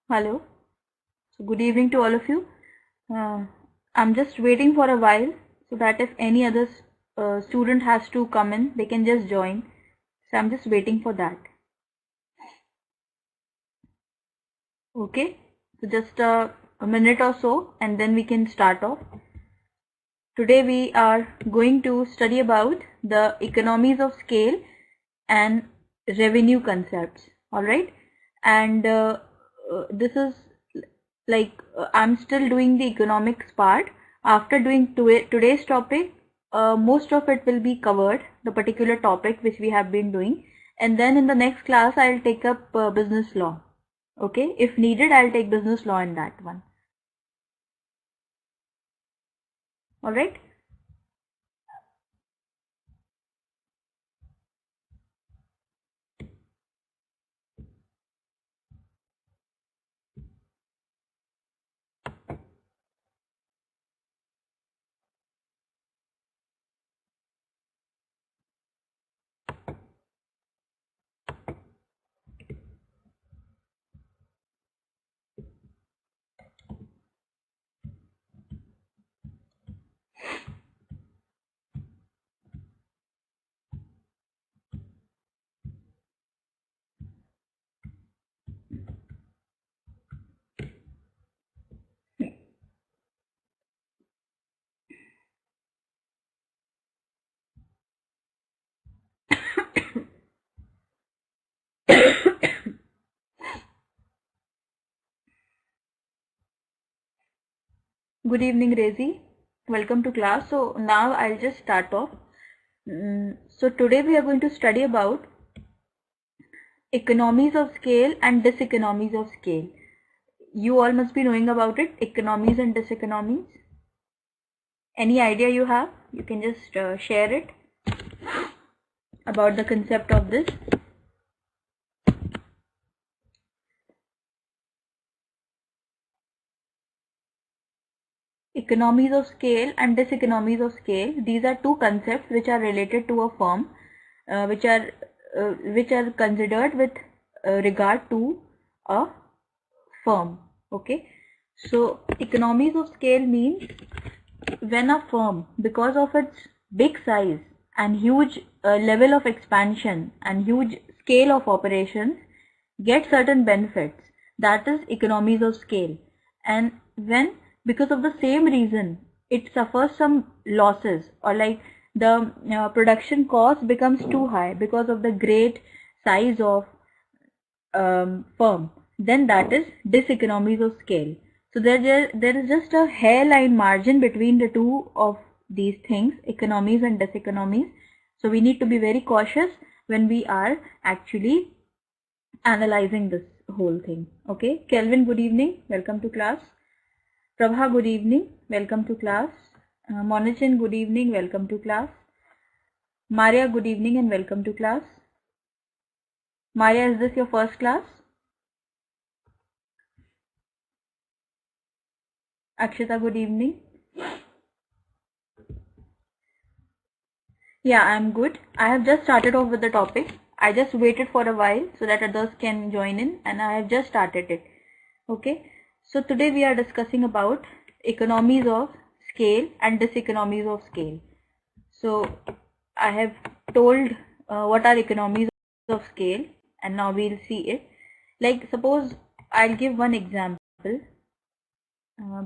Hello. So good evening to all of you. I'm just waiting for a while so that if any other student has to come in, they can just join. So I'm just waiting for that. Okay. So just a minute or so and then we can start off. Today we are going to study about the economies of scale and revenue concepts. All right. And this is I'm still doing the economics part. After doing today's topic, most of it will be covered, the particular topic which we have been doing, and then in the next class I'll take up business law. Okay, if needed I'll take business law in that one. All right. Good evening, Rezi. Welcome to class. So now I'll just start off. So today we are going to study about economies of scale and diseconomies of scale. You all must be knowing about it, economies and diseconomies. Any idea you have? You can just share it about the concept of this. Economies of scale and diseconomies of scale. These are two concepts which are related to a firm, which are considered with regard to a firm. Okay. So economies of scale means when a firm, because of its big size and huge level of expansion and huge scale of operations, get certain benefits, that is economies of scale. And when because of the same reason it suffers some losses, or like the production cost becomes too high because of the great size of firm, then that is diseconomies of scale. So there is just a hairline margin between the two of these things, economies and diseconomies. So we need to be very cautious when we are actually analyzing this whole thing. Okay, Kelvin, good evening, welcome to class. Prabha, good evening, welcome to class. Monichin, good evening, welcome to class. Maria, good evening and welcome to class. Maria, is this your first class? Akshita, good evening. Yeah, I'm good. I have just started off with the topic. I just waited for a while so that others can join in, and I have just started it. Okay. So today we are discussing about economies of scale and diseconomies of scale. So I have told what are economies of scale, and now we'll see it. Like suppose I'll give one example.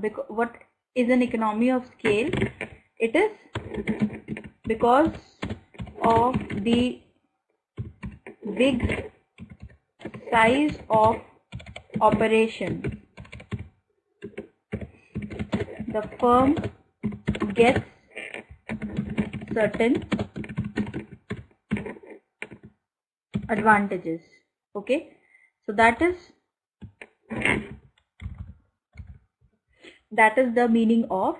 Because what is an economy of scale? It is because of the big size of operation, the firm gets certain advantages. Okay, so that is the meaning of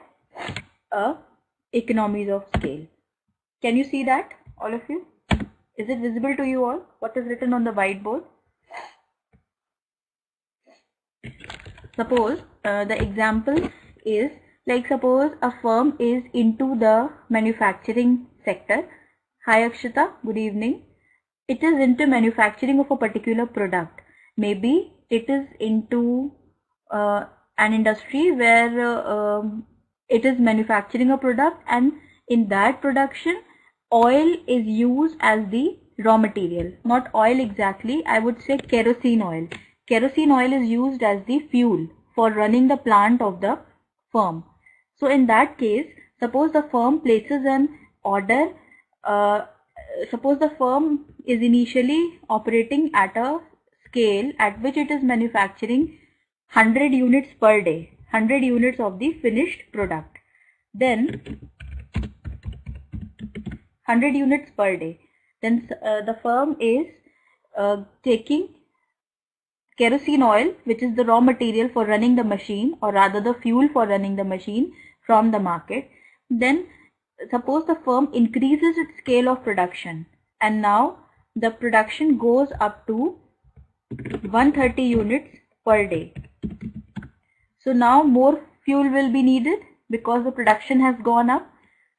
economies of scale. Can you see that, all of you? Is it visible to you all what is written on the whiteboard? Suppose the example is like, suppose a firm is into the manufacturing sector. Hi Akshita, good evening. It is into manufacturing of a particular product. Maybe it is into an industry where it is manufacturing a product, and in that production oil is used as the raw material. Not oil exactly, I would say kerosene oil. Kerosene oil is used as the fuel for running the plant of the firm. So in that case, suppose the firm places an order, suppose the firm is initially operating at a scale at which it is manufacturing 100 units per day, 100 units of the finished product. Then 100 units per day. Then the firm is taking kerosene oil, which is the raw material for running the machine, or rather the fuel for running the machine, from the market. Then suppose the firm increases its scale of production, and now the production goes up to 130 units per day. So now more fuel will be needed because the production has gone up.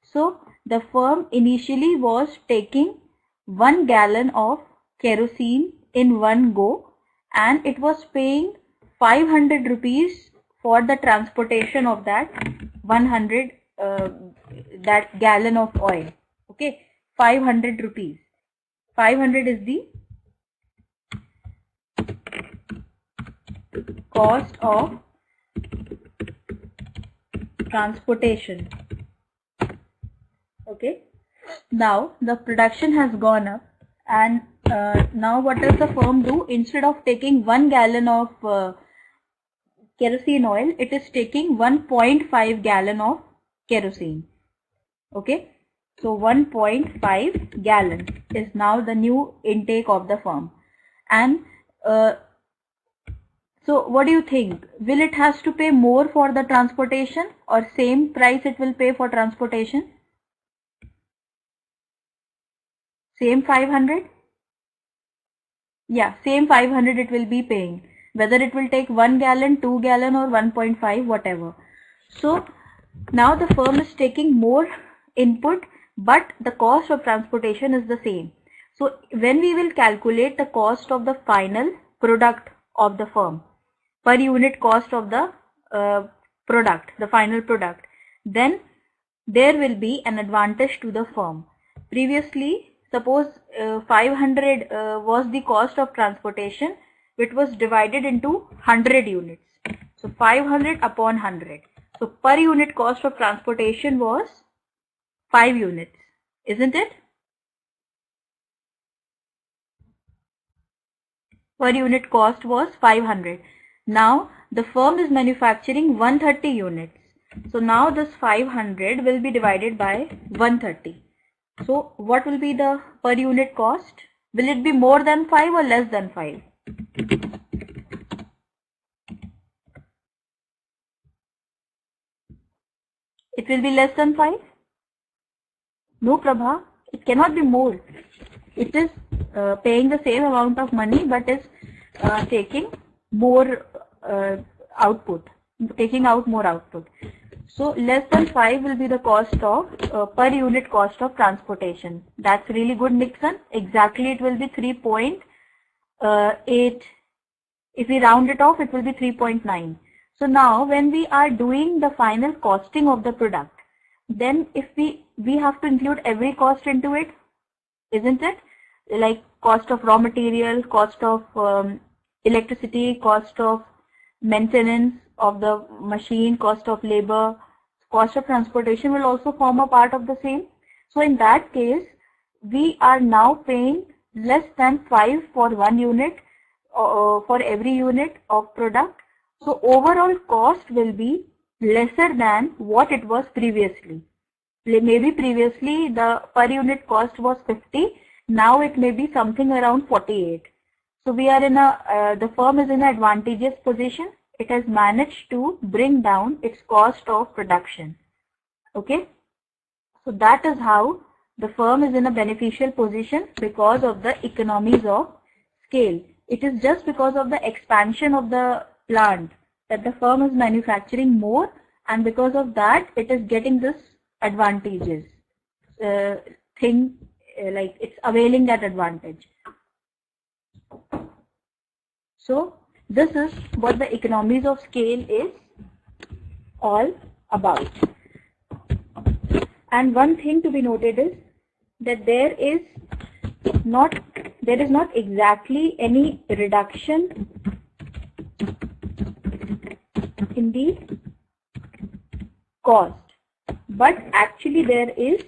So the firm initially was taking 1 gallon of kerosene in one go, and it was paying 500 rupees for the transportation of that 100 that gallon of oil. Okay, 500 rupees. 500 is the cost of transportation. Okay, now the production has gone up, and now what does the firm do? Instead of taking 1 gallon of kerosene oil, it is taking 1.5 gallon of kerosene. Okay, so 1.5 gallon is now the new intake of the firm. And so what do you think? Will it has to pay more for the transportation, or same price it will pay for transportation? Same 500? Yeah, same 500 it will be paying, whether it will take 1 gallon, 2 gallon or 1.5, whatever. So now the firm is taking more input, but the cost of transportation is the same. So when we will calculate the cost of the final product of the firm, per unit cost of the product, the final product, then there will be an advantage to the firm. Previously, suppose 500 was the cost of transportation, which was divided into 100 units. So 500 upon 100. So per unit cost of transportation was 5 units, isn't it? Per unit cost was 500. Now the firm is manufacturing 130 units. So now this 500 will be divided by 130. So what will be the per unit cost? Will it be more than 5 or less than 5? It will be less than 5? No, Prabha, it cannot be more. It is paying the same amount of money, but is taking more output, taking out more output. So less than 5 will be the cost of per unit cost of transportation. That's really good, Nixon. Exactly, it will be 3.8. If we round it off, it will be 3.9. So now when we are doing the final costing of the product, then if we have to include every cost into it, isn't it? Like cost of raw material, cost of electricity, cost of maintenance of the machine, cost of labor, cost of transportation will also form a part of the same. So in that case, we are now paying less than 5 for 1 unit for every unit of product. So overall cost will be lesser than what it was previously. Maybe previously the per unit cost was 50. Now it may be something around 48. So we are in the firm is in an advantageous position. It has managed to bring down its cost of production. Okay. So that is how the firm is in a beneficial position because of the economies of scale. It is just because of the expansion of the plant that the firm is manufacturing more, and because of that it is getting this advantages thing, like it's availing that advantage. So this is what the economies of scale is all about. And one thing to be noted is that there is not exactly any reduction in the cost, but actually there is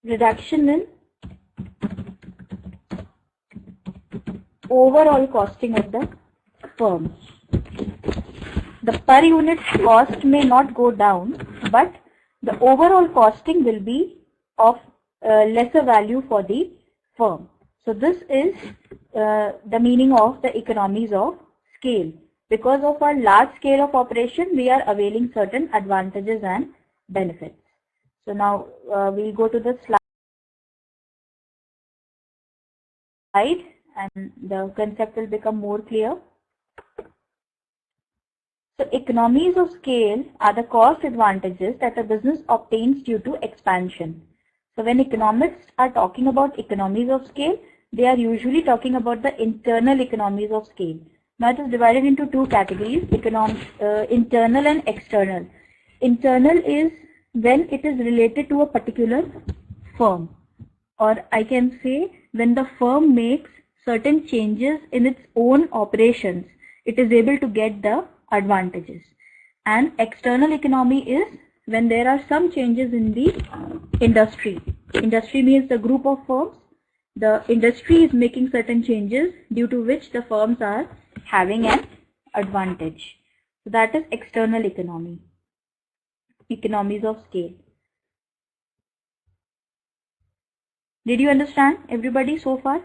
reduction in overall costing of the firm. The per unit cost may not go down, but the overall costing will be of lesser value for the firm. So this is the meaning of the economies of scale. Because of our large scale of operation, we are availing certain advantages and benefits. So now we'll go to the slide and the concept will become more clear. So economies of scale are the cost advantages that a business obtains due to expansion. So when economists are talking about economies of scale, they are usually talking about the internal economies of scale. Now it is divided into two categories, internal and external. Internal is when it is related to a particular firm, or I can say when the firm makes certain changes in its own operations, it is able to get the advantages. And external economy is when there are some changes in the industry. Industry means the group of firms. The industry is making certain changes due to which the firms are having an advantage. So that is external economy, economies of scale. Did you understand, everybody, so far?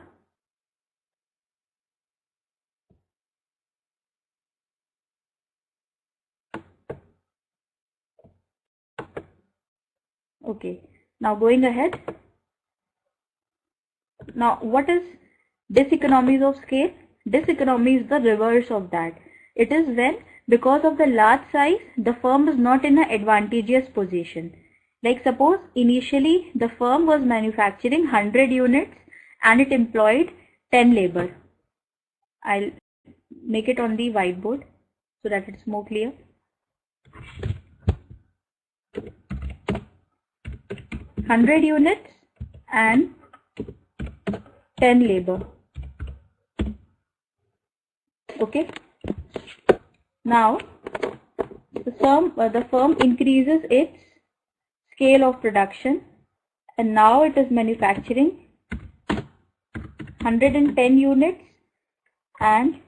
Okay, now going ahead. Now what is diseconomies of scale? Diseconomy is the reverse of that. It is when, because of the large size, the firm is not in an advantageous position. Like suppose initially the firm was manufacturing 100 units and it employed 10 labor. I'll make it on the whiteboard so that it's more clear. 100 units and 10 labor. Okay. Now the firm increases its scale of production and now it is manufacturing 110 units and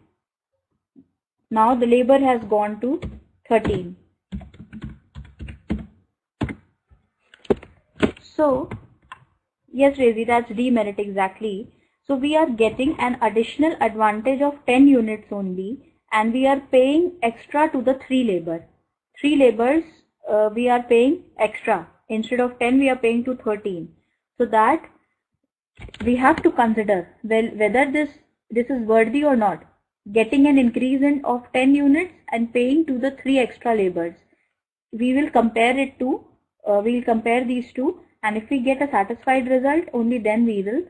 now the labor has gone to 13. So yes, Rezi, that's demerit exactly. So we are getting an additional advantage of 10 units only and we are paying extra to the 3 labor. 3 labors we are paying extra. Instead of 10 we are paying to 13. So that we have to consider whether this is worthy or not. Getting an increase of 10 units and paying to the 3 extra labors. We will compare it to, we will compare these two, and if we get a satisfied result, only then we will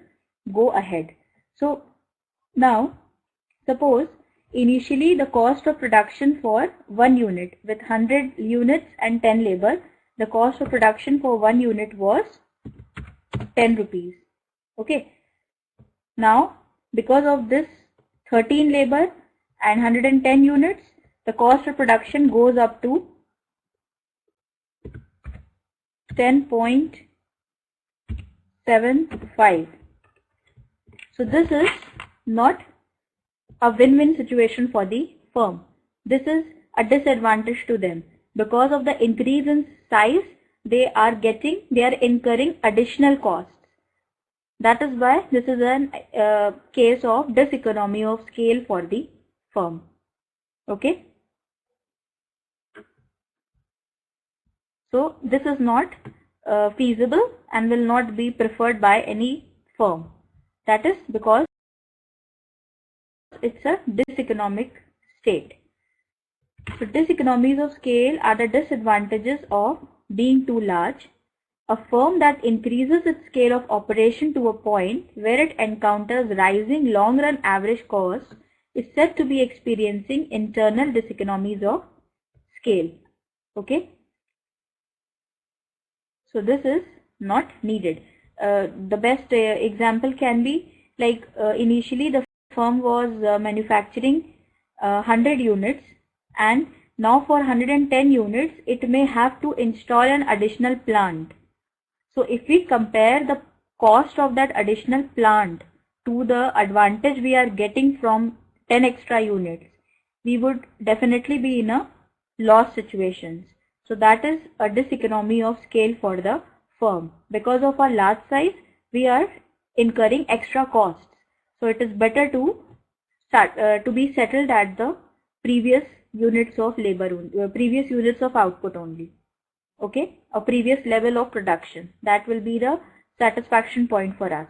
go ahead. So now suppose initially the cost of production for 1 unit with 100 units and 10 labor, the cost of production for 1 unit was 10 rupees. Okay. Now because of this 13 labor and 110 units, the cost of production goes up to 10.75. So this is not a win-win situation for the firm. This is a disadvantage to them. Because of the increase in size, they are incurring additional costs. That is why this is a case of diseconomy of scale for the firm. Okay. So this is not feasible and will not be preferred by any firm. That is because it's a diseconomic state. So diseconomies of scale are the disadvantages of being too large, A firm that increases its scale of operation to a point where it encounters rising long-run average costs is said to be experiencing internal diseconomies of scale. Okay. So this is not needed. The best example can be like initially the firm was manufacturing 100 units, and now for 110 units it may have to install an additional plant. So if we compare the cost of that additional plant to the advantage we are getting from 10 extra units, we would definitely be in a loss situation. So that is a diseconomy of scale for the firm. Because of our large size, we are incurring extra costs. So it is better to be settled at the previous units of labor, previous units of output only. Okay, a previous level of production. That will be the satisfaction point for us.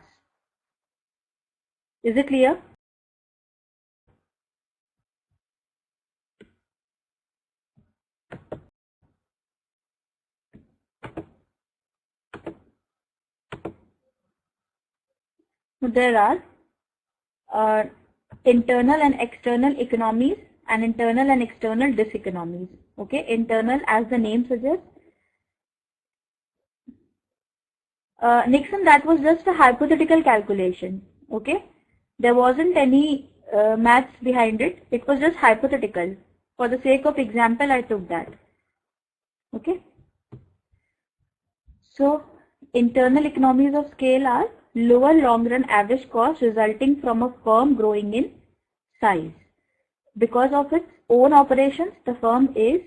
Is it clear? There are internal and external economies and internal and external diseconomies. Okay, internal, as the name suggests. Nixon, that was just a hypothetical calculation. Okay, there wasn't any maths behind it. It was just hypothetical. For the sake of example, I took that. Okay. So internal economies of scale are lower long-run average cost resulting from a firm growing in size. Because of its own operations, the firm is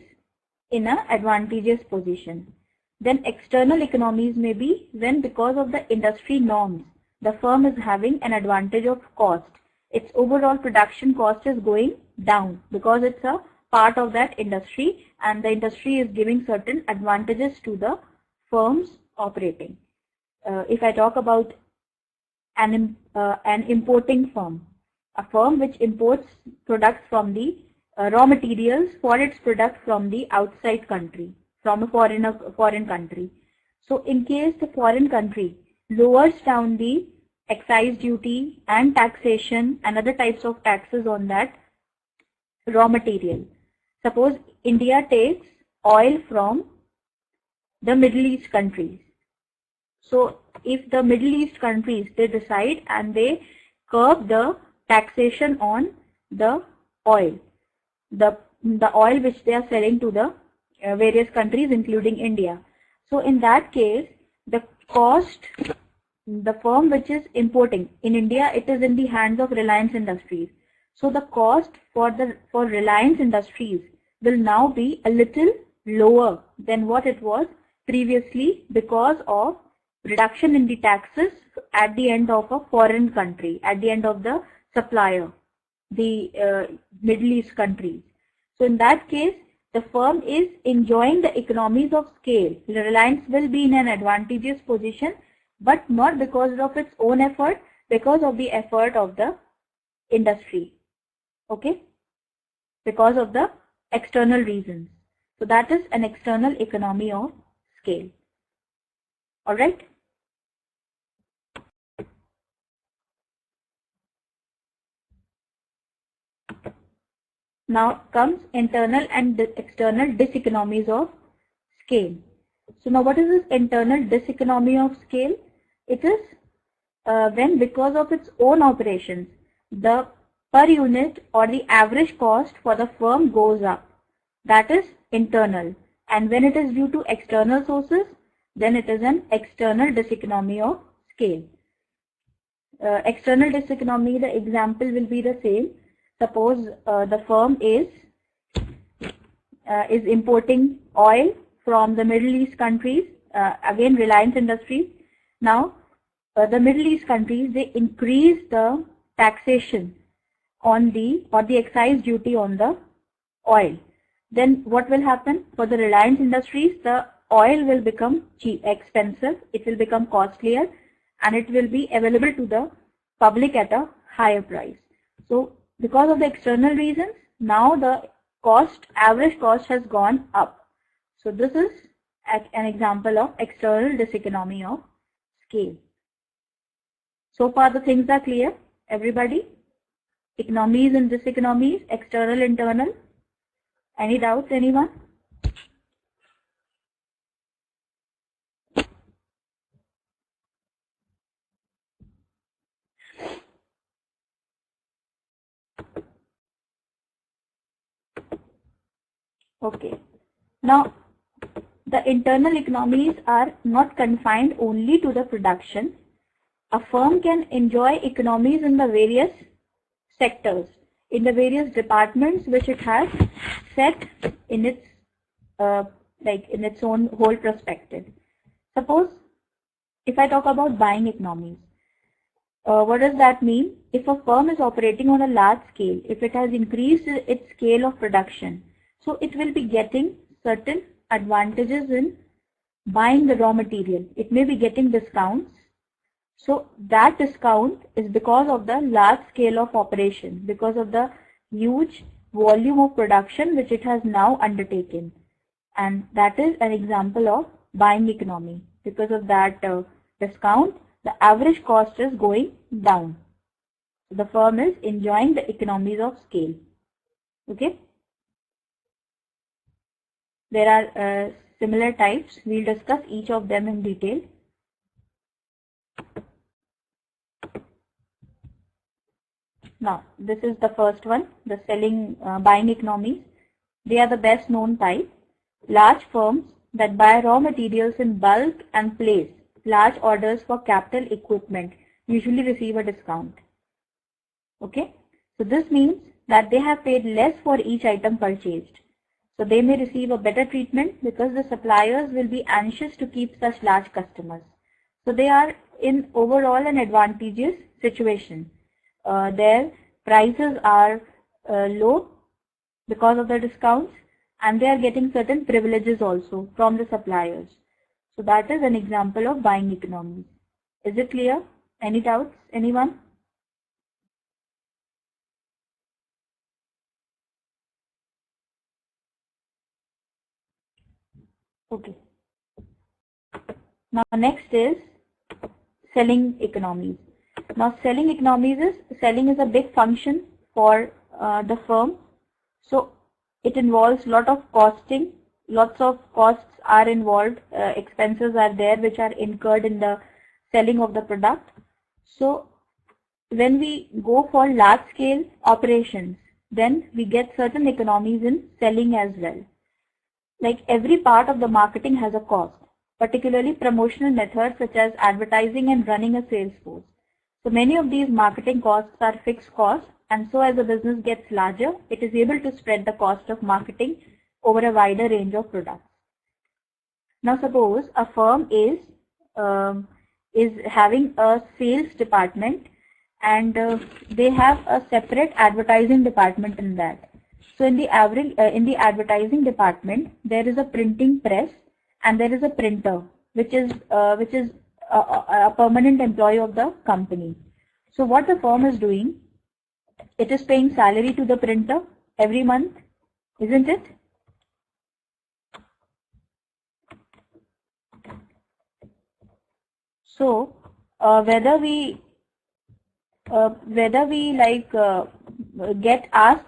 in an advantageous position. Then external economies may be when, because of the industry norms, the firm is having an advantage of cost. Its overall production cost is going down because it's a part of that industry, and the industry is giving certain advantages to the firms operating. If I talk about an importing firm, a firm which imports products from the raw materials for its product from the outside country, from a foreign country. So in case the foreign country lowers down the excise duty and taxation and other types of taxes on that raw material. Suppose India takes oil from the Middle East countries. So if the Middle East countries, they decide and they curb the taxation on the oil, the oil which they are selling to the various countries including India. So in that case, the cost, the firm which is importing in India, it is in the hands of Reliance Industries. So the cost for Reliance Industries will now be a little lower than what it was previously because of reduction in the taxes at the end of a foreign country, at the end of the supplier, the Middle East countries. So in that case, the firm is enjoying the economies of scale. Reliance will be in an advantageous position, but not because of its own effort, because of the effort of the industry. Okay? Because of the external reasons. So that is an external economy of scale. Alright? Now comes internal and external diseconomies of scale. So now what is this internal diseconomy of scale? It is when, because of its own operations, the per unit or the average cost for the firm goes up. That is internal. And when it is due to external sources, then it is an external diseconomy of scale. External diseconomy, the example will be the same. Suppose the firm is importing oil from the Middle East countries, again Reliance Industries. Now the Middle East countries, they increase the taxation on the excise duty on the oil. Then what will happen for the Reliance Industries? The oil will become expensive, it will become costlier, and it will be available to the public at a higher price. So because of the external reasons, now the average cost has gone up. So this is an example of external diseconomy of scale. So far the things are clear, everybody? Economies and diseconomies, external, internal. Any doubts, anyone? Okay. Now, the internal economies are not confined only to the production. A firm can enjoy economies in the various sectors, in the various departments which it has set in its in its own whole perspective. Suppose if I talk about buying economies, what does that mean? If a firm is operating on a large scale, if it has increased its scale of production, so it will be getting certain advantages in buying the raw material. It may be getting discounts. So that discount is because of the large scale of operation, because of the huge volume of production which it has now undertaken. And that is an example of buying economy. Because of that discount, the average cost is going down. The firm is enjoying the economies of scale. Okay. There are similar types. We'll discuss each of them in detail. Now, this is the first one, the buying economies. They are the best known type. Large firms that buy raw materials in bulk and place large orders for capital equipment usually receive a discount. Okay, so this means that they have paid less for each item purchased. So they may receive a better treatment because the suppliers will be anxious to keep such large customers. So they are in overall an advantageous situation. Their prices are low because of the discounts, and they are getting certain privileges also from the suppliers. So that is an example of buying economies. Is it clear? Any doubts? Anyone? Okay. Now next is selling economies. Now selling economies is a big function for the firm. So it involves lot of costing, lots of costs are involved, expenses are there which are incurred in the selling of the product. So when we go for large scale operations, then we get certain economies in selling as well. Like every part of the marketing has a cost, particularly promotional methods such as advertising and running a sales force. So many of these marketing costs are fixed costs, and so as the business gets larger, it is able to spread the cost of marketing over a wider range of products. Now suppose a firm is having a sales department, and they have a separate advertising department in that. So in the advertising department, there is a printing press and there is a printer, which is a permanent employee of the company. So what the firm is doing, it is paying salary to the printer every month, isn't it? So whether we ask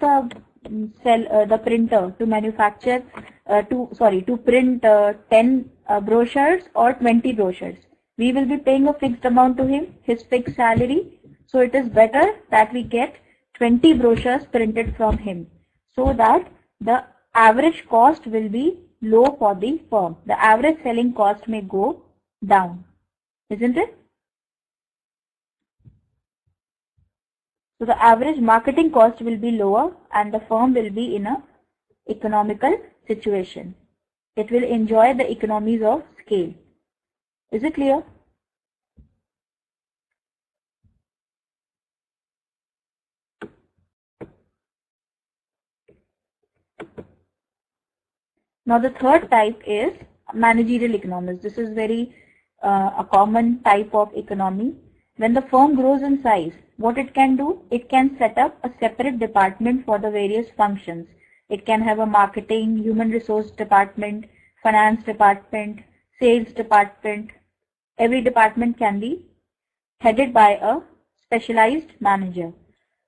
the printer to manufacture to print 10 brochures or 20 brochures, we will be paying a fixed amount to him, his fixed salary. So it is better that we get 20 brochures printed from him, so that the average cost will be low for the firm. The average selling cost may go down, isn't it? So the average marketing cost will be lower and the firm will be in a economical situation. It will enjoy the economies of scale. Is it clear? Now the third type is managerial economies. This is very a common type of economy. When the firm grows in size, what it can do? It can set up a separate department for the various functions. It can have a marketing, human resource department, finance department, sales department. Every department can be headed by a specialized manager.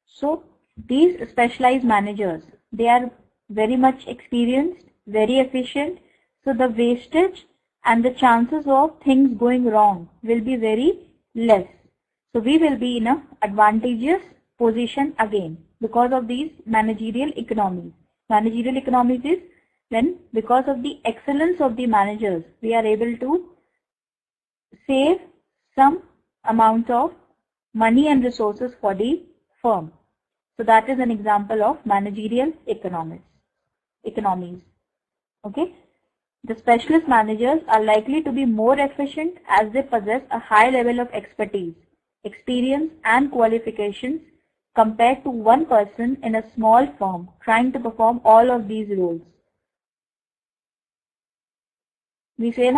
So these specialized managers, they are very much experienced, very efficient. So the wastage and the chances of things going wrong will be very less. So we will be in an advantageous position again because of these managerial economies. Managerial economies is when, because of the excellence of the managers, we are able to save some amount of money and resources for the firm. So that is an example of managerial economies. Okay. The specialist managers are likely to be more efficient as they possess a high level of expertise, experience and qualifications compared to one person in a small firm trying to perform all of these roles. We say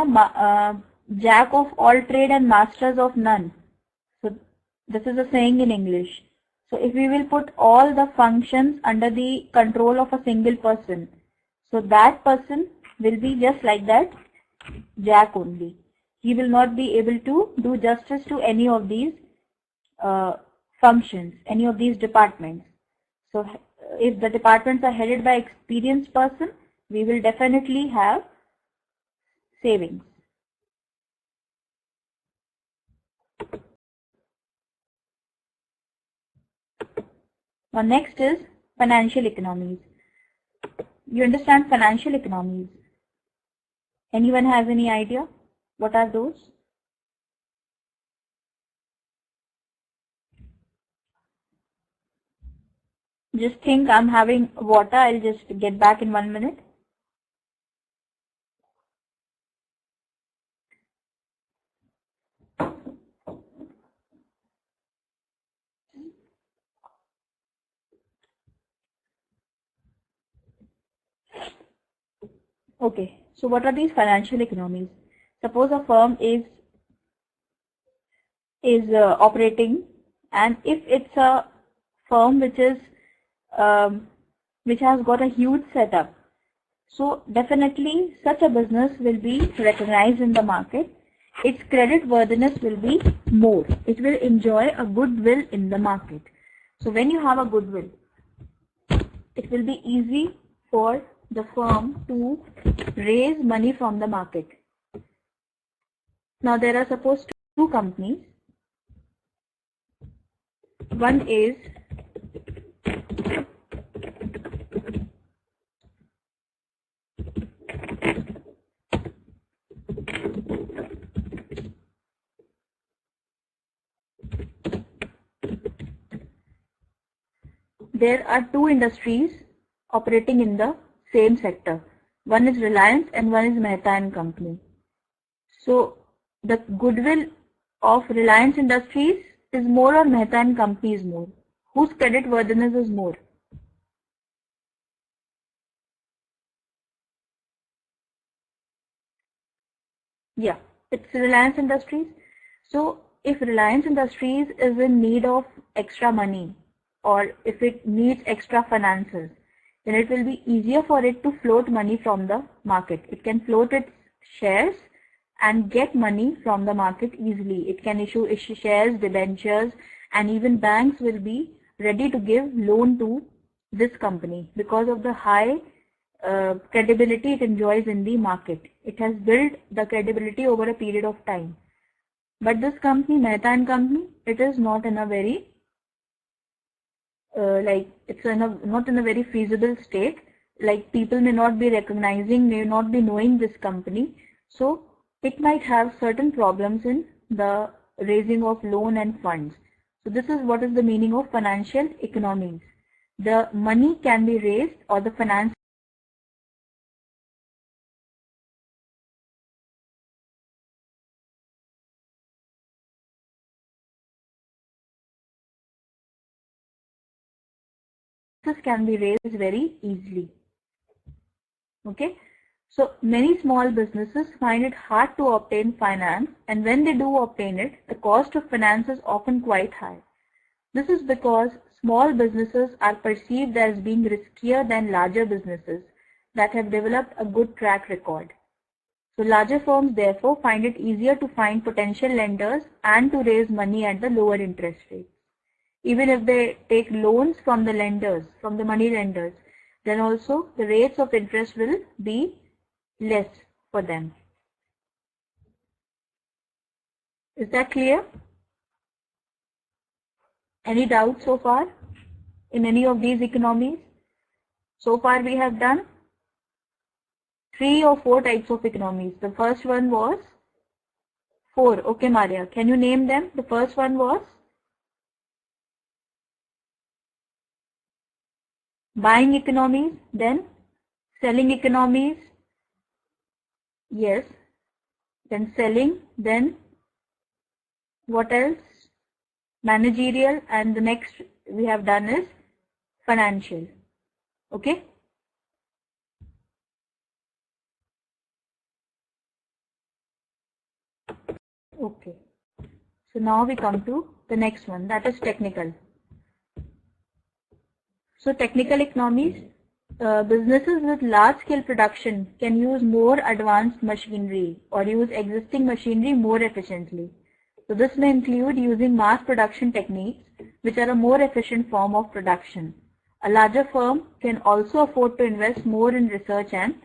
jack of all trade and masters of none. So this is a saying in English. So if we will put all the functions under the control of a single person, so that person will be just like that jack only. He will not be able to do justice to any of these functions, any of these departments. So if the departments are headed by experienced person, we will definitely have savings. Now next is financial economies. You understand financial economies? Anyone has any idea? What are those? Just think, I'm having water. I'll just get back in 1 minute. Okay, so what are these financial economies? Suppose a firm is operating, and if it's a firm which is which has got a huge setup, so definitely such a business will be recognized in the market. Its credit worthiness will be more. It will enjoy a goodwill in the market. So when you have a goodwill, it will be easy for the firm to raise money from the market. Now there are suppose two companies. One is there are two industries operating in the same sector. One is Reliance and one is Mehta and Company. So the goodwill of Reliance Industries is more or Mehta and Company is more? Whose credit worthiness is more? Yeah, it's Reliance Industries. So if Reliance Industries is in need of extra money, or if it needs extra finances, then it will be easier for it to float money from the market. It can float its shares and get money from the market easily. It can issue shares, debentures, and even banks will be ready to give loan to this company because of the high credibility it enjoys in the market. It has built the credibility over a period of time. But this company, Mehta and Company, it is not in a very not in a very feasible state. Like people may not be recognizing, may not be knowing this company. So it might have certain problems in the raising of loan and funds. So this is what is the meaning of financial economies. The money can be raised, or the finance can be raised very easily. Okay, so many small businesses find it hard to obtain finance, and when they do obtain it, the cost of finance is often quite high. This is because small businesses are perceived as being riskier than larger businesses that have developed a good track record. So larger firms therefore find it easier to find potential lenders and to raise money at the lower interest rates. Even if they take loans from the lenders, from the money lenders, then also the rates of interest will be less for them. Is that clear? Any doubts so far in any of these economies? So far we have done 3 or 4 types of economies. The first one was 4. Okay, Maria, can you name them? The first one was buying economies, then selling economies, yes, then selling, then what else? Managerial, and the next we have done is financial. Okay. Okay. So now we come to the next one, that is technical. So technical economies, businesses with large scale production can use more advanced machinery or use existing machinery more efficiently. So this may include using mass production techniques, which are a more efficient form of production. A larger firm can also afford to invest more in research and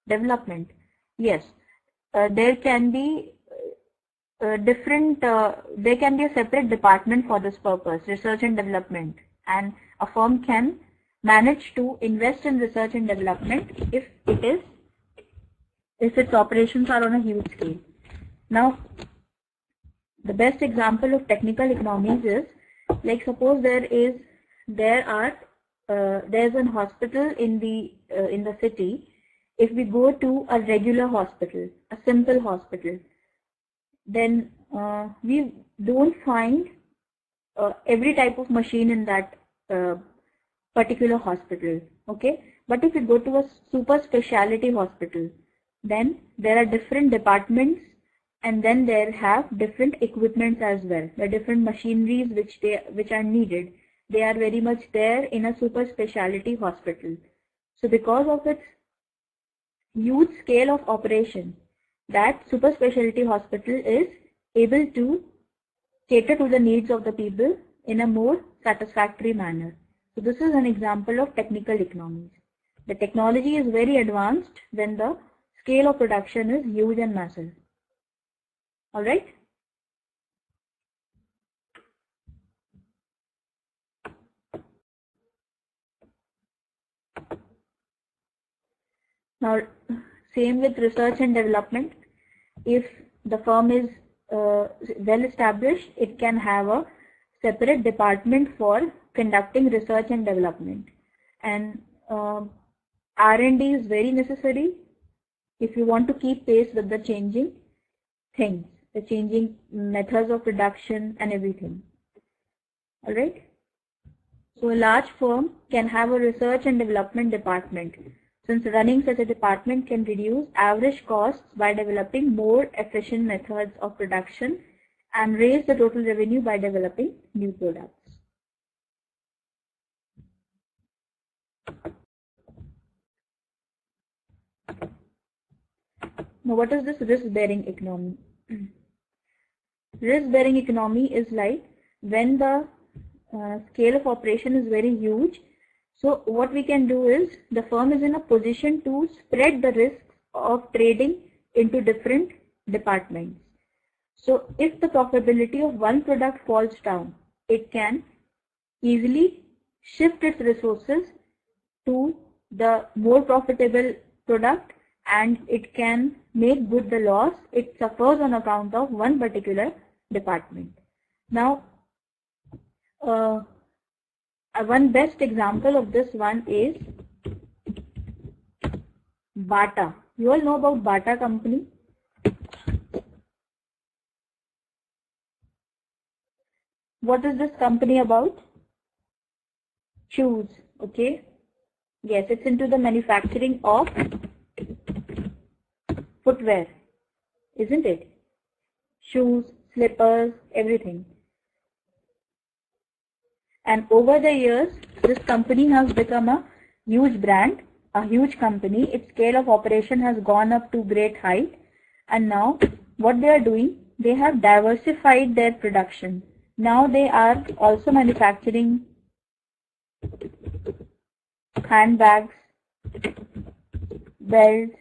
development. Yes, there can be there can be a separate department for this purpose, research and development, and a firm can manage to invest in research and development if its operations are on a huge scale. Now, the best example of technical economies is, like, suppose there's an hospital in the city. If we go to a regular hospital, a simple hospital, then we don't find every type of machine in that particular hospital. Okay, but if we go to a super specialty hospital, then there are different departments, and then there have different equipments as well. The different machineries which are needed, they are very much there in a super specialty hospital. So because of its huge scale of operation, that super specialty hospital is able to cater to the needs of the people in a more satisfactory manner. So this is an example of technical economies. The technology is very advanced when the scale of production is huge and massive. All right. Now, same with research and development. If the firm is well established, it can have a separate department for conducting research and development. And R&D is very necessary if you want to keep pace with the changing things, the changing methods of production and everything. All right. So a large firm can have a research and development department, since running such a department can reduce average costs by developing more efficient methods of production and raise the total revenue by developing new products. Now, what is this risk-bearing economy? Risk-bearing economy is like when the scale of operation is very huge. So what we can do is, the firm is in a position to spread the risks of trading into different departments. So if the profitability of one product falls down, it can easily shift its resources to the more profitable product, and it can make good the loss it suffers on account of one particular department. Now, one best example of this one is Bata. You all know about Bata company? What is this company about? Shoes. Okay. Yes, it's into the manufacturing of footwear, isn't it? Shoes, slippers, everything. And over the years, this company has become a huge brand, a huge company. Its scale of operation has gone up to great height. And now what they are doing, they have diversified their production. Now they are also manufacturing handbags, belts,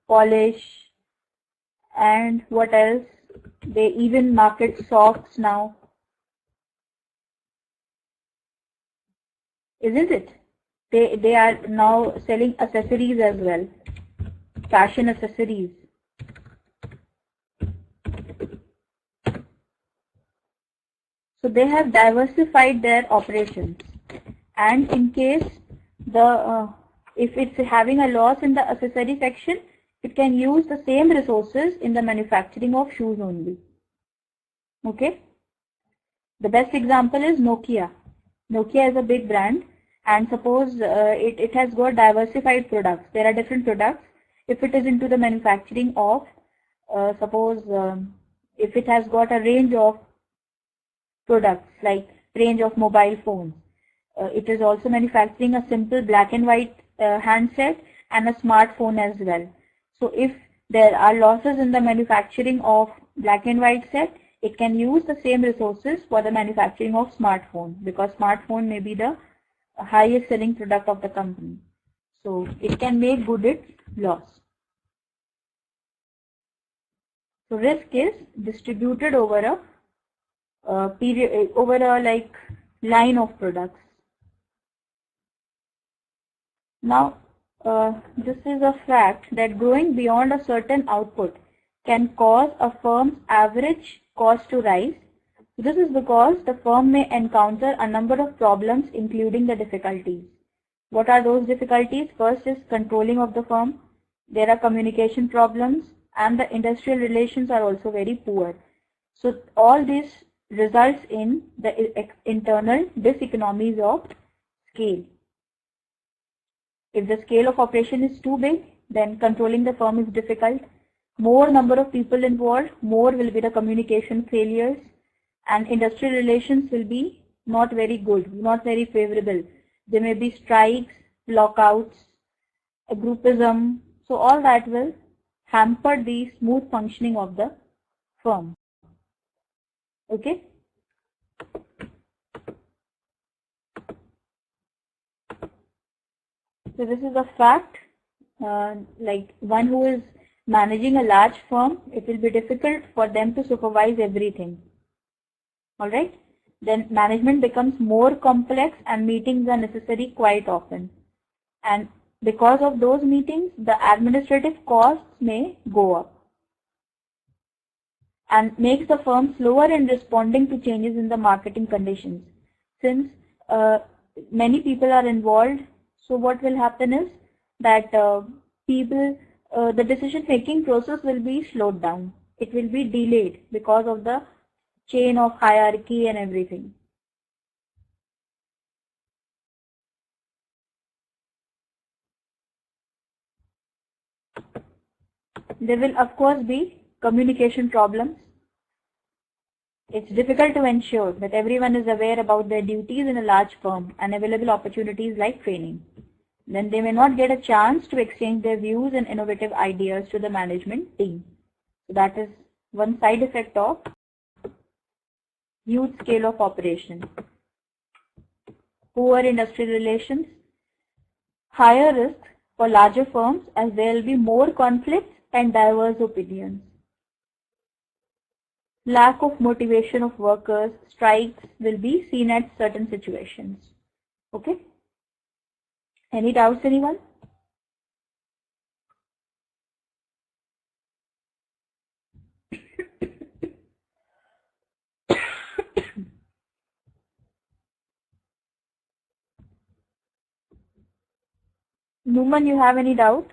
polish, and what else? They even market socks now. Isn't it? They are now selling accessories as well. Fashion accessories. So they have diversified their operations, and in case if it's having a loss in the accessory section, it can use the same resources in the manufacturing of shoes only. Okay. The best example is Nokia. Nokia is a big brand, and suppose it has got diversified products. There are different products. If it is into the manufacturing of, if it has got a range of products like range of mobile phones, it is also manufacturing a simple black and white handset and a smartphone as well. So if there are losses in the manufacturing of black and white set, it can use the same resources for the manufacturing of smartphone, because smartphone may be the highest selling product of the company. So it can make good its loss. So risk is distributed over a period, over a like line of products. Now this is a fact that growing beyond a certain output can cause a firm's average cost to rise. This is because the firm may encounter a number of problems, including the difficulties. What are those difficulties? First is controlling of the firm. There are communication problems, and the industrial relations are also very poor. So all this results in the internal diseconomies of scale. If the scale of operation is too big, then controlling the firm is difficult. More number of people involved, more will be the communication failures, and industrial relations will be not very good, not very favorable. There may be strikes, lockouts, groupism. So all that will hamper the smooth functioning of the firm. Okay. So this is a fact, like one who is managing a large firm, it will be difficult for them to supervise everything. Alright. Then management becomes more complex and meetings are necessary quite often. And because of those meetings, the administrative costs may go up and makes the firm slower in responding to changes in the marketing conditions. Since many people are involved, so what will happen is that the decision-making process will be slowed down. It will be delayed because of the chain of hierarchy and everything. There will of course be communication problems. It's difficult to ensure that everyone is aware about their duties in a large firm and available opportunities like training. Then they may not get a chance to exchange their views and innovative ideas to the management team. So that is one side effect of huge scale of operation. Poor industrial relations, higher risk for larger firms as there will be more conflicts and diverse opinions. Lack of motivation of workers, strikes will be seen at certain situations. Okay. Any doubts, anyone? Numan, you have any doubt?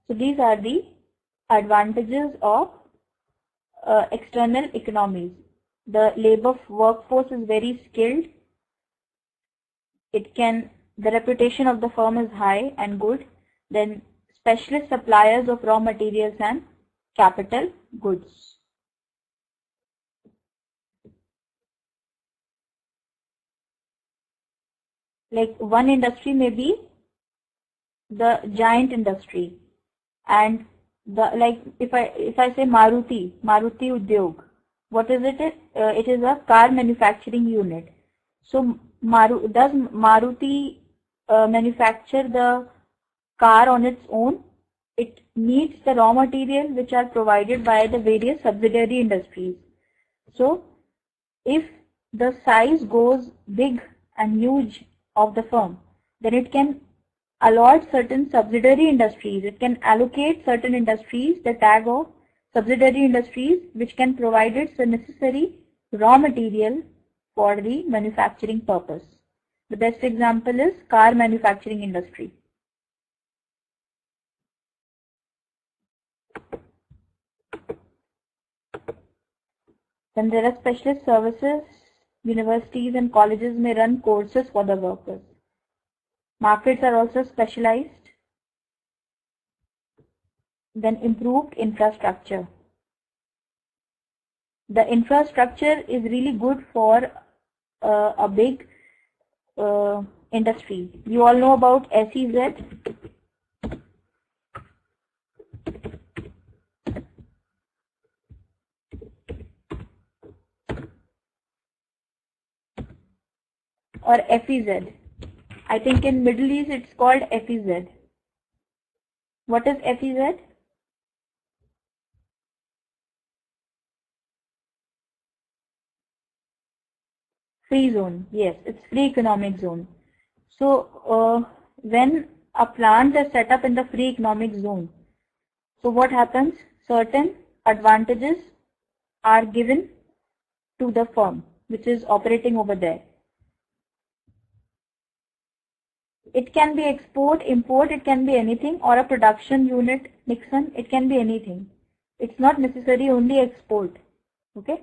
So these are the advantages of external economies. The labor workforce is very skilled. The reputation of the firm is high and good. Then specialist suppliers of raw materials and capital goods. Like one industry may be the giant industry, and the like if I say Maruti Udyog, what is it? It is a car manufacturing unit. So does Maruti manufacture the car on its own? It needs the raw material which are provided by the various subsidiary industries. So if the size goes big and huge of the firm, then it can allot certain subsidiary industries. It can allocate certain industries the tag of subsidiary industries which can provide it the necessary raw material for the manufacturing purpose. The best example is car manufacturing industry. Then there are specialist services. Universities and colleges may run courses for the workers. Markets are also specialized. Then improved infrastructure. The infrastructure is really good for a big industry. You all know about SEZ. Or FEZ. I think in Middle East it's called FEZ. What is FEZ? Free zone. Yes, it's free economic zone. So when a plant is set up in the free economic zone, so what happens? Certain advantages are given to the firm which is operating over there. It can be export, import, it can be anything, or a production unit, Nixon, it can be anything. It's not necessary only export. Okay.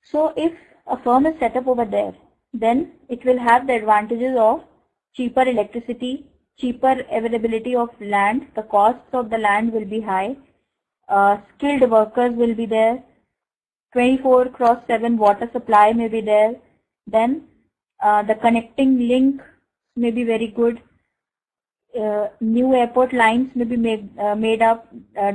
So if a firm is set up over there, then it will have the advantages of cheaper electricity, cheaper availability of land, the costs of the land will be high, skilled workers will be there, 24/7 water supply may be there, then the connecting link may be very good, new airport lines may be made up,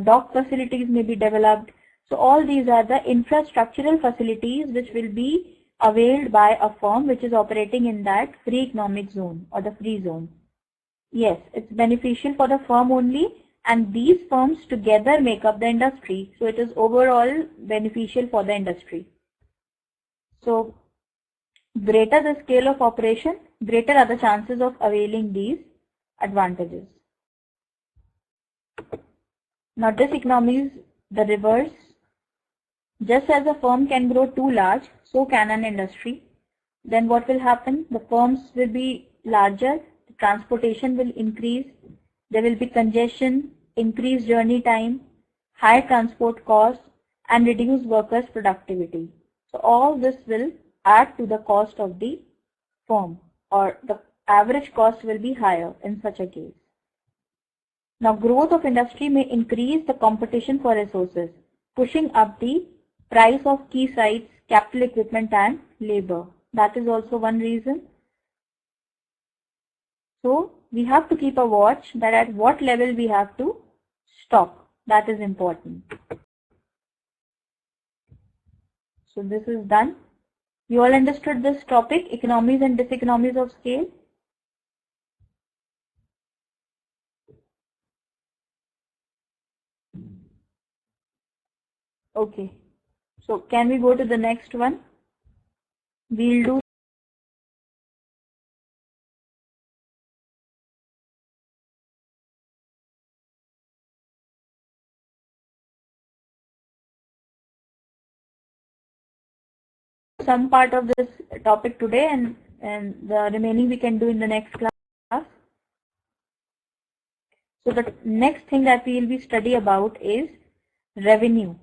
dock facilities may be developed. So all these are the infrastructural facilities which will be availed by a firm which is operating in that free economic zone or the free zone. Yes, it's beneficial for the firm only, and these firms together make up the industry. So it is overall beneficial for the industry. So greater the scale of operation, greater are the chances of availing these advantages. Now diseconomies, the reverse. Just as a firm can grow too large, so can an industry. Then what will happen? The firms will be larger, the transportation will increase, there will be congestion, increased journey time, high transport costs, and reduced workers' productivity. So all this will add to the cost of the firm, or the average cost will be higher in such a case. Now growth of industry may increase the competition for resources, pushing up the price of key sites, capital equipment and labor. That is also one reason. So we have to keep a watch that at what level we have to stop. That is important. So this is done. You all understood this topic, economies and diseconomies of scale? Okay. So can we go to the next one? We'll do some part of this topic today, and the remaining we can do in the next class. So the next thing that we will be study about is revenue.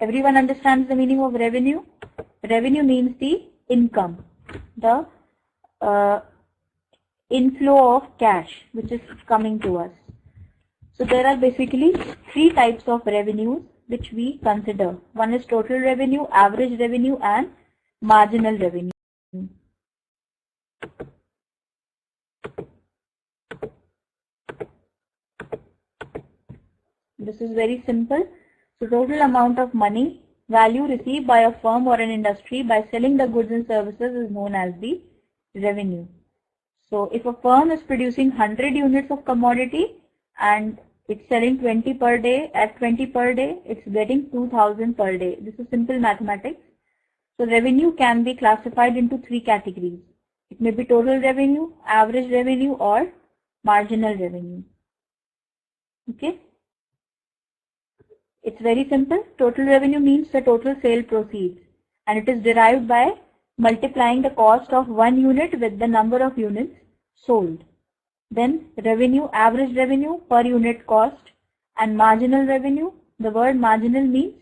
Everyone understands the meaning of revenue? Revenue means the income, the inflow of cash which is coming to us. So there are basically three types of revenues which we consider. One is total revenue, average revenue and marginal revenue. this is very simple. So total amount of money value received by a firm or an industry by selling the goods and services is known as the revenue. So if a firm is producing 100 units of commodity and it's selling 20 per day, at 20 per day, it's getting 2000 per day. This is simple mathematics. So revenue can be classified into three categories. It may be total revenue, average revenue, or marginal revenue. Okay. It's very simple. Total revenue means the total sale proceeds, and it is derived by multiplying the cost of one unit with the number of units sold. Then revenue, average revenue per unit cost, and marginal revenue. The word marginal means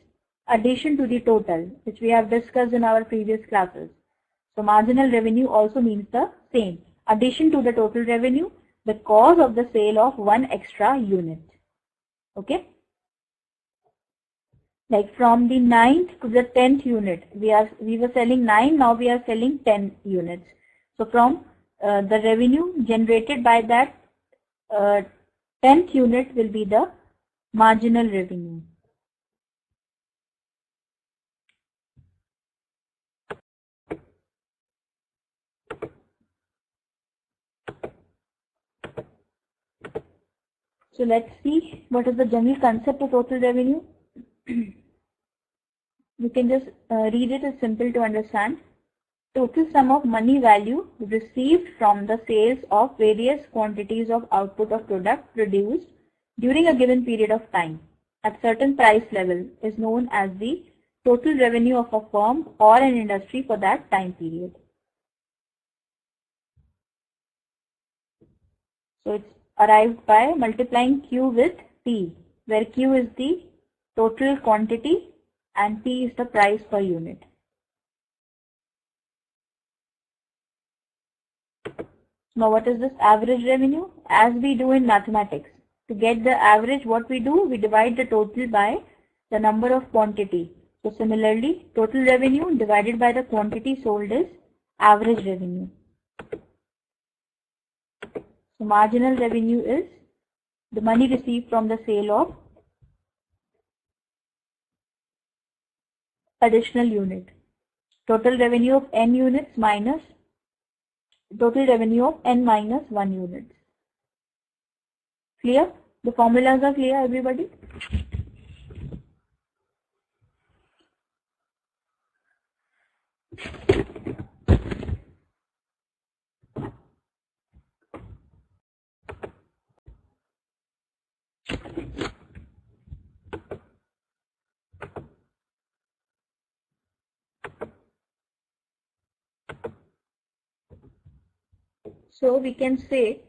addition to the total, which we have discussed in our previous classes. So marginal revenue also means the same, addition to the total revenue because of the sale of one extra unit. Okay. Like from the 9th to the 10th unit, we were selling 9, now we are selling 10 units. So from the revenue generated by that 10th unit will be the marginal revenue. So let's see what is the general concept of total revenue. You can just read it, it's simple to understand. Total sum of money value received from the sales of various quantities of output of product produced during a given period of time at certain price level is known as the total revenue of a firm or an industry for that time period. So it's arrived by multiplying Q with P, where Q is the total quantity and P is the price per unit. Now what is this average revenue? As we do in mathematics, to get the average, what we do? We divide the total by the number of quantity. So similarly, total revenue divided by the quantity sold is average revenue. So marginal revenue is the money received from the sale of additional unit. Total revenue of n units minus total revenue of n minus 1 units. Clear? The formulas are clear, everybody? So we can say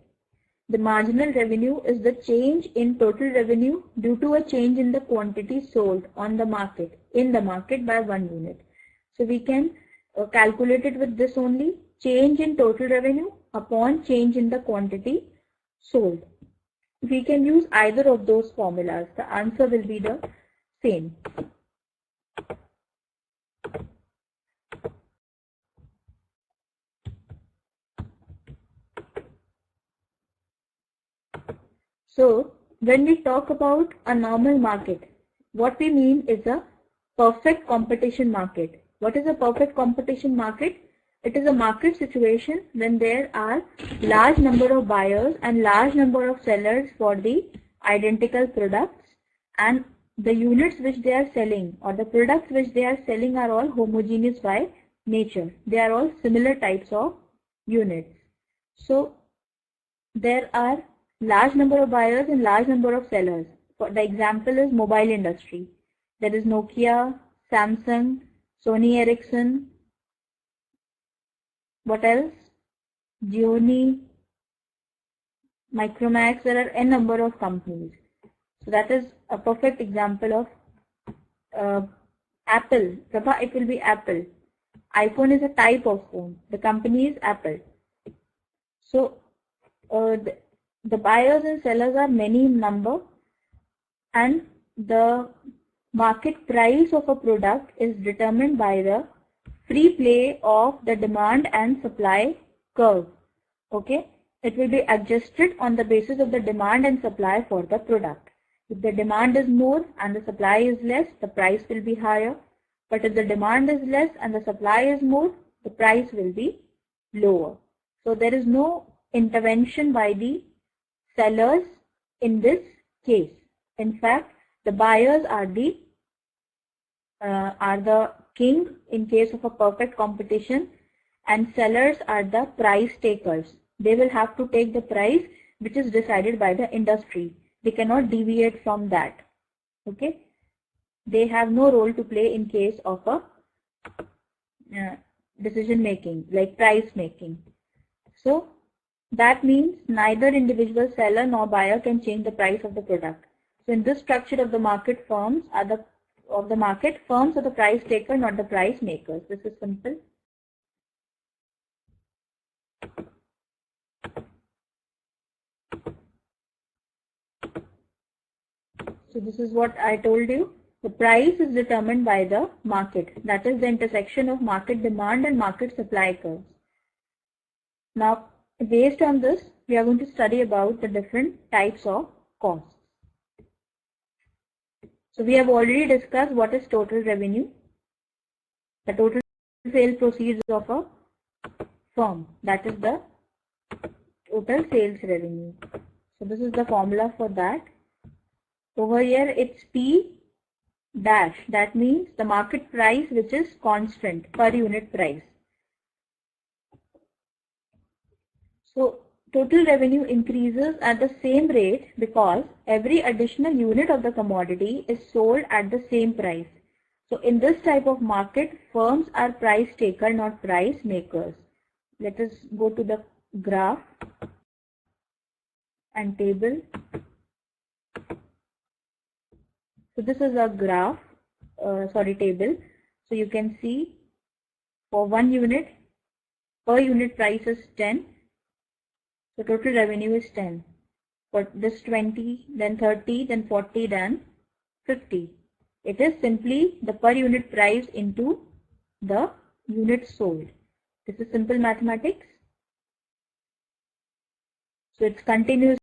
the marginal revenue is the change in total revenue due to a change in the quantity sold on the market, in the market by 1 unit. So we can calculate it with this only, change in total revenue upon change in the quantity sold. We can use either of those formulas. The answer will be the same. So when we talk about a normal market, what we mean is a perfect competition market. What is a perfect competition market? It is a market situation when there are large number of buyers and large number of sellers for the identical products, and the units which they are selling or the products which they are selling are all homogeneous by nature. They are all similar types of units. So there are large number of buyers and large number of sellers. For the example is mobile industry. There is Nokia, Samsung, Sony Ericsson, what else? Gioni, Micromax. There are n number of companies. So that is a perfect example of Apple. Prabha, it will be Apple. iPhone is a type of phone. The company is Apple. So the buyers and sellers are many in number, and the market price of a product is determined by the free play of the demand and supply curve. Okay, it will be adjusted on the basis of the demand and supply for the product. If the demand is more and the supply is less, the price will be higher. But if the demand is less and the supply is more, the price will be lower. So there is no intervention by the sellers in this case. In fact, the buyers are the king in case of a perfect competition, and sellers are the price takers. They will have to take the price which is decided by the industry. They cannot deviate from that. Okay? They have no role to play in case of a decision making, like price making. So that means neither individual seller nor buyer can change the price of the product. So in this structure of the market, firms are the price taker, not the price makers. This is simple. So this is what I told you. The price is determined by the market. That is the intersection of market demand and market supply curves. Now, based on this, we are going to study about the different types of costs. So we have already discussed what is total revenue. The total sales proceeds of a firm. That is the total sales revenue. So this is the formula for that. Over here it's P dash. That means the market price which is constant per unit price. So total revenue increases at the same rate because every additional unit of the commodity is sold at the same price. So in this type of market, firms are price taker, not price makers. Let us go to the graph and table. So this is a graph, table. So you can see for 1 unit, per unit price is 10. So total revenue is 10. For this 20, then 30, then 40, then 50. It is simply the per unit price into the units sold. This is simple mathematics. So it's continuously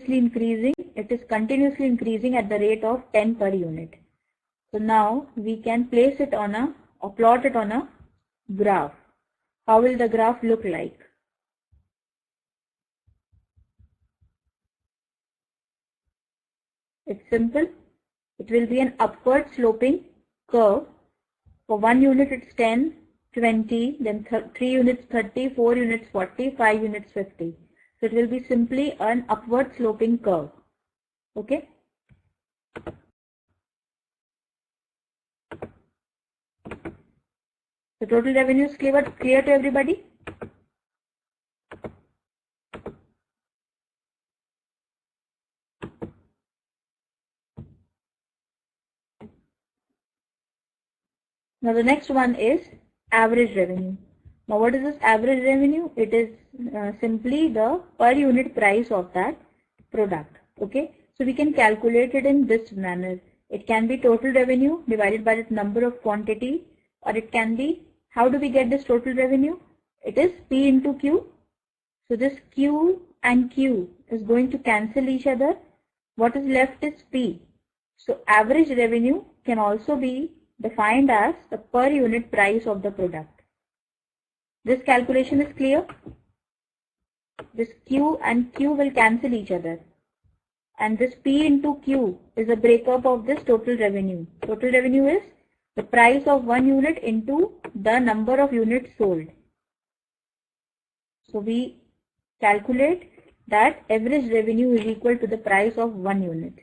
increasing. It is continuously increasing at the rate of 10 per unit. So now we can place it on a, or plot it on a graph. How will the graph look like? It's simple. It will be an upward sloping curve. For 1 unit it's 10, 20, then 3 units 30, 4 units 40, 5 units 50. So it will be simply an upward sloping curve. Okay. The total revenue is clear to everybody? Now the next one is average revenue. Now what is this average revenue? It is simply the per unit price of that product. Okay. So we can calculate it in this manner. It can be total revenue divided by the number of quantity, or it can be, how do we get this total revenue? It is P into Q. So this Q and Q is going to cancel each other. What is left is P. So average revenue can also be defined as the per unit price of the product. This calculation is clear. This Q and Q will cancel each other. And this P into Q is a breakup of this total revenue. Total revenue is the price of 1 unit into the number of units sold. So we calculate that average revenue is equal to the price of 1 unit.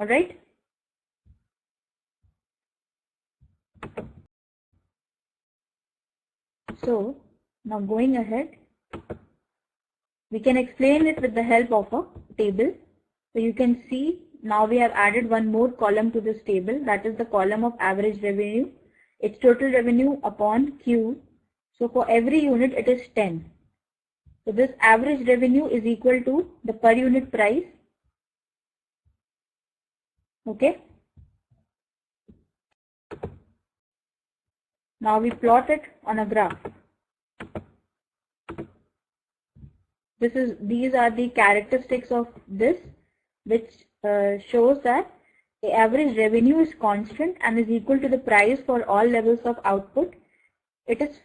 Alright. So now going ahead, we can explain it with the help of a table. So you can see now we have added one more column to this table, that is the column of average revenue. It's total revenue upon Q. So for every unit it is 10. So this average revenue is equal to the per unit price. Okay. Now we plot it on a graph. These are the characteristics of this. which shows that the average revenue is constant and is equal to the price for all levels of output. It is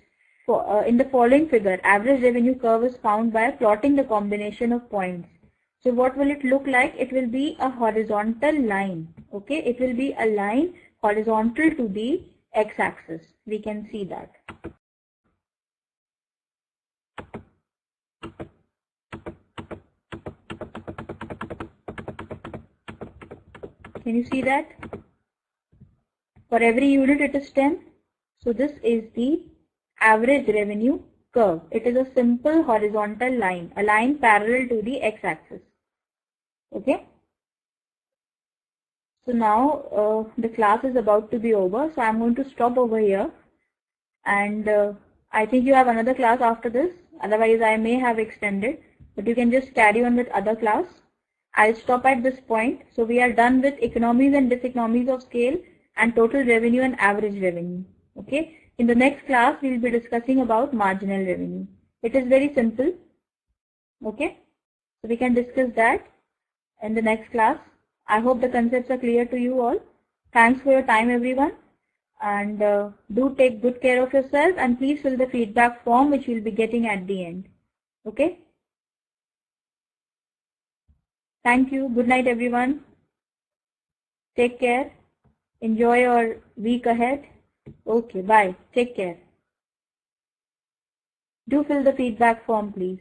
in the following figure. Average revenue curve is found by plotting the combination of points. So what will it look like? It will be a horizontal line. Okay, it will be a line horizontal to the x-axis. We can see that. Can you see that? For every unit it is 10. So this is the average revenue curve. It is a simple horizontal line, a line parallel to the x-axis. Okay. So now the class is about to be over. So I'm going to stop over here. And I think you have another class after this. Otherwise I may have extended. But you can just carry on with other class. I'll stop at this point. So we are done with economies and diseconomies of scale and total revenue and average revenue. Okay. In the next class, we will be discussing about marginal revenue. It is very simple. Okay. So we can discuss that in the next class. I hope the concepts are clear to you all. Thanks for your time, everyone. And do take good care of yourself and please fill the feedback form which you'll be getting at the end. Okay. Thank you. Good night, everyone. Take care. Enjoy your week ahead. Okay, bye. Take care. Do fill the feedback form, please.